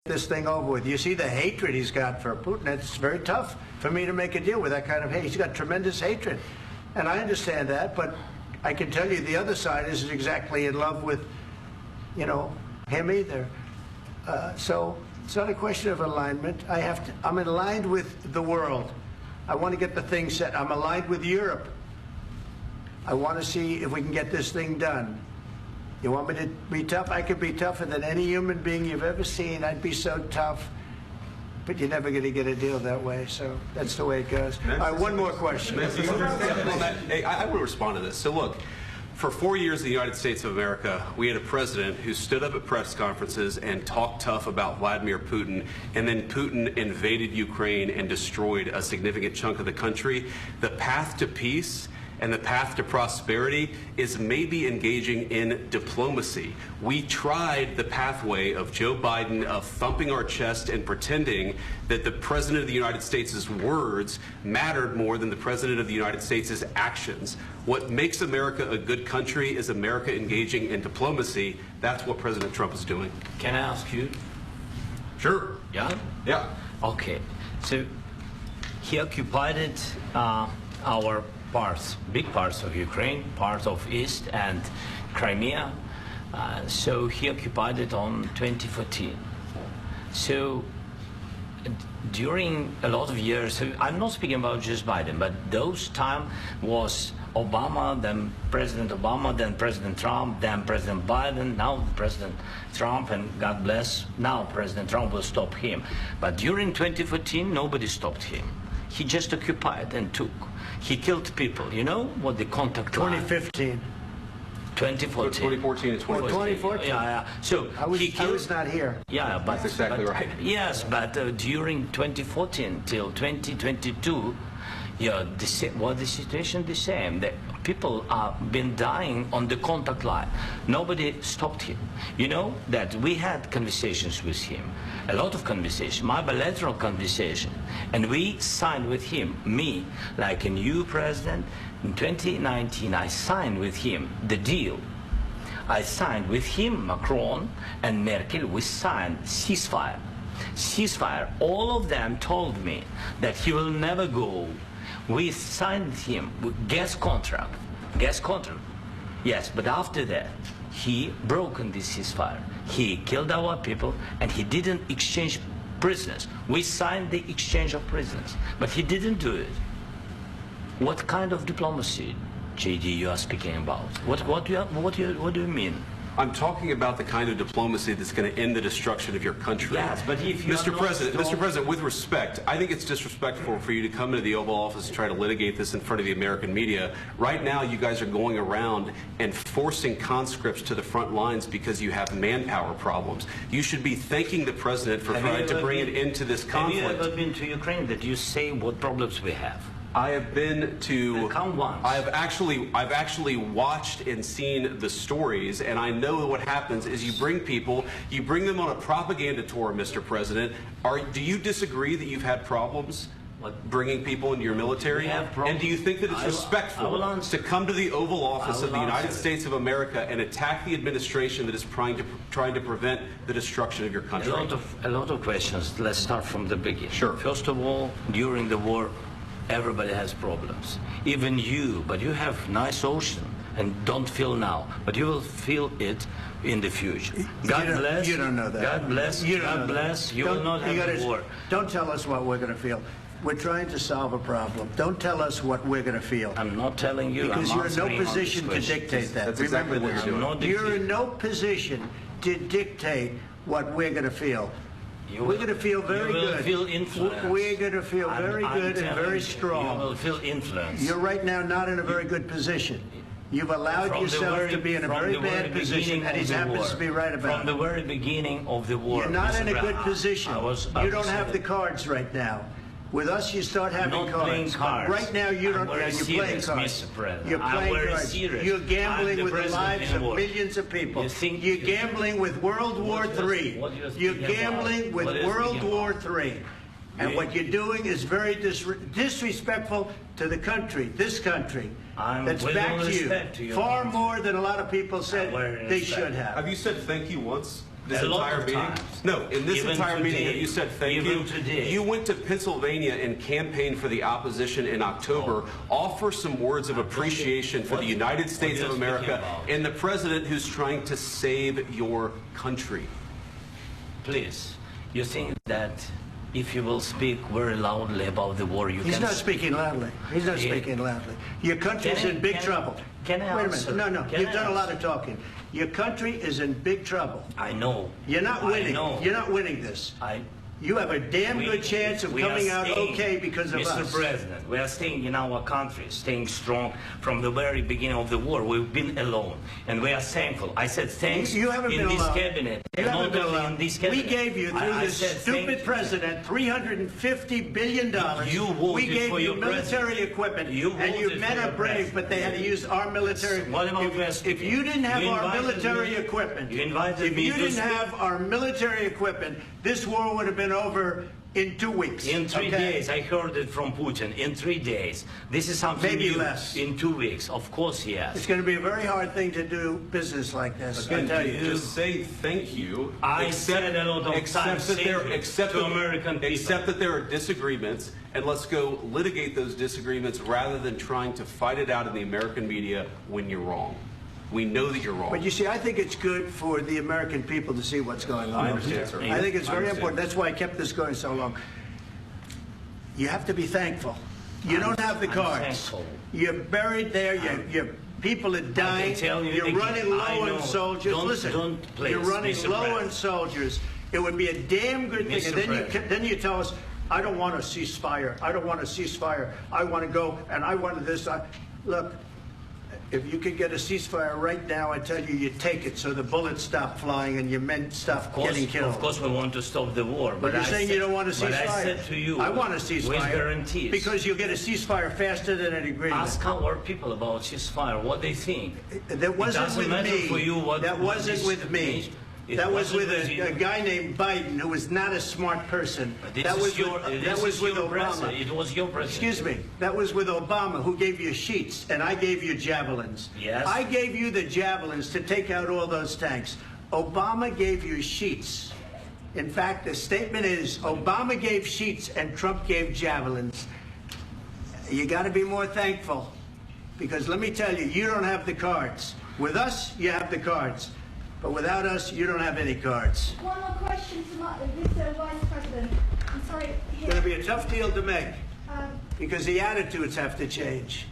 this thing over with. You see the hatred he's got for Putin. It's very tough for me to make a deal with that kind of hate. He's got tremendous hatred. And I understand that, but I can tell you the other side isn't exactly in love with, you know, him either. So it's not a question of alignment. I'm aligned with the world. I want to get the thing set. I'm aligned with Europe. I want to see if we can get this thing done. You want me to be tough? I could be tougher than any human being you've ever seen. I'd be so tough. But you're never going to get a deal that way, so that's the way it goes. All right, one more question. Hey, I want to respond to this. So look, for 4 years in the United States of America, we had a president who stood up at press conferences and talked tough about Vladimir Putin, and then Putin invaded Ukraine and destroyed a significant chunk of the country. The path to peace and the path to prosperity is maybe engaging in diplomacy. We tried the pathway of Joe Biden of thumping our chest and pretending that the President of the United States' words mattered more than the President of the United States' actions. What makes America a good country is America engaging in diplomacy. That's what President Trump is doing. Can I ask you? Sure. Yeah? Yeah. Okay. So he occupied our parts, big parts of Ukraine, parts of East and Crimea. So he occupied it on 2014. So during a lot of years, so I'm not speaking about just Biden, but those time was Obama, then President Obama, then President Trump, then President Biden, now President Trump, and God bless, now President Trump will stop him. But during 2014, nobody stopped him. He just occupied and took. He killed people. You know what the contact line? 2015. 2014. 2014 and 2014. 2014. Yeah. So I was not here. Yeah, but that's exactly right. Yes, but during 2014 till 2022, yeah, the situation the same. The people have been dying on the contact line. Nobody stopped him. You know that we had conversations with him, a lot of conversations, my bilateral conversation, and we signed with him, me, like a new president. In 2019, I signed with him the deal. I signed with him, Macron and Merkel, we signed ceasefire. Ceasefire, all of them told me that he will never go. We signed him with gas contract. Yes, but after that, he broke this ceasefire. He killed our people, and he didn't exchange prisoners. We signed the exchange of prisoners, but he didn't do it. What kind of diplomacy, JD, you are speaking about? What do you mean? I'm talking about the kind of diplomacy that's going to end the destruction of your country. Yes, but if you Mr. President, with respect, I think it's disrespectful for you to come into the Oval Office and try to litigate this in front of the American media. Right now, you guys are going around and forcing conscripts to the front lines because you have manpower problems. You should be thanking the President for trying to bring an end to this conflict. Have you ever been to Ukraine that you say what problems we have? I have been to. Count once. I've actually watched and seen the stories, and I know what happens is you bring them on a propaganda tour, Mr. President. Do you disagree that you've had problems bringing people into your military? And do you think that it's respectful to come to the Oval Office of the United States of America and attack the administration that is trying to prevent the destruction of your country? A lot of questions. Let's start from the beginning. Sure. First of all, during the war, everybody has problems, even you, but you have nice ocean and don't feel now, but you will feel it in the future. God bless. You don't know that. God bless. God bless. You will not have war. Don't tell us what we're going to feel. We're trying to solve a problem. Don't tell us what we're going to feel. I'm not telling you. Because you're in no position to dictate that. That's exactly what you're doing. You're in no position to dictate what we're going to feel. We're going to feel very good. You will feel influence. We're going to feel very good and very strong. You will feel influence. You're right now not in a very good position. You've allowed yourself to be in a very bad position, and he happens to be right about it. From the very beginning of the war. You're not in a good position. You don't have the cards right now. With us, you start having cards. Right now, you don't. You're playing cards. You're playing cards. You're gambling with the lives of millions of people. You're gambling with World War III. You're gambling with World War III. And what you're doing is very disrespectful to the country, this country, that's back to you, far more than a lot of people said they should have. Have you said thank you once? this A lot entire of meeting? times. No, in this Even entire meeting, today. have you said thank Even you? today. You went to Pennsylvania and campaigned for the opposition in October. Offer some words of appreciation for the United States of America and the president who's trying to save your country. Please, you think that if you will speak very loudly about the war, you He's can... not speaking loudly. He's not speaking loudly. Your country is in big trouble. Can I Wait a answer? minute. No, Can you've I done a lot answer? of talking. Your country is in big trouble. I know. You're not winning. I know. You're not winning this. You have a damn good chance of coming out okay because of us. Mr. President, we are staying in our country, staying strong from the very beginning of the war. We've been alone, and we are thankful. I said thanks You haven't in been this alone. cabinet. You and haven't not been only alone. in this cabinet. We gave you, through I this said stupid president, $350 billion. You voted we gave for you your military president. equipment, You and your voted men for are your brave, president. but they had to use our military. What about If you didn't have You our invited military me- equipment, You invited if me you to didn't speak. have our military equipment, this war would have been over in 2 weeks. In 3 days, I heard it from Putin. In 3 days, this is something Maybe new. less. In 2 weeks, of course, yes. It's going to be a very hard thing to do business like this. I tell you. Just say thank you. I said a lot of times to American people. Accept that there are disagreements, and let's go litigate those disagreements rather than trying to fight it out in the American media when you're wrong. We know that you're wrong. But you see, I think it's good for the American people to see what's going on. I understand, sir. I think it's I very understand. important. That's why I kept this going so long. You have to be thankful. You don't have the I'm cards. thankful. You're buried there. Your people are dying. tell you You're again, running I low know. on soldiers. Don't- Listen, don't please, you're running Mr. low on President. soldiers. It would be a damn good thing. Mr. And then you tell us, I don't want a ceasefire. I don't want a ceasefire. I want to go and I want this. Look. If you could get a ceasefire right now, I tell you, you take it so the bullets stop flying and your men stop getting killed. Of course, we want to stop the war. But you're saying you don't want a ceasefire. But I said to you, I want a ceasefire. with guarantees. Because you'll get a ceasefire faster than an agreement. Ask our people about ceasefire, what they think. That wasn't doesn't with matter me. for you what- That what wasn't this with me. means. It That was with wasn't with a you. guy named Biden who was not a smart person. That was with Obama. It was your president. Excuse me. That was with Obama, who gave you sheets, and I gave you javelins. Yes. I gave you the javelins to take out all those tanks. Obama gave you sheets. In fact, the statement is Obama gave sheets and Trump gave javelins. You got to be more thankful, because let me tell you, you don't have the cards. With us, you have the cards. But without us, you don't have any cards. One more question to Mr. Vice President. I'm sorry. It's going to be a tough deal to make, Um, because the attitudes have to change.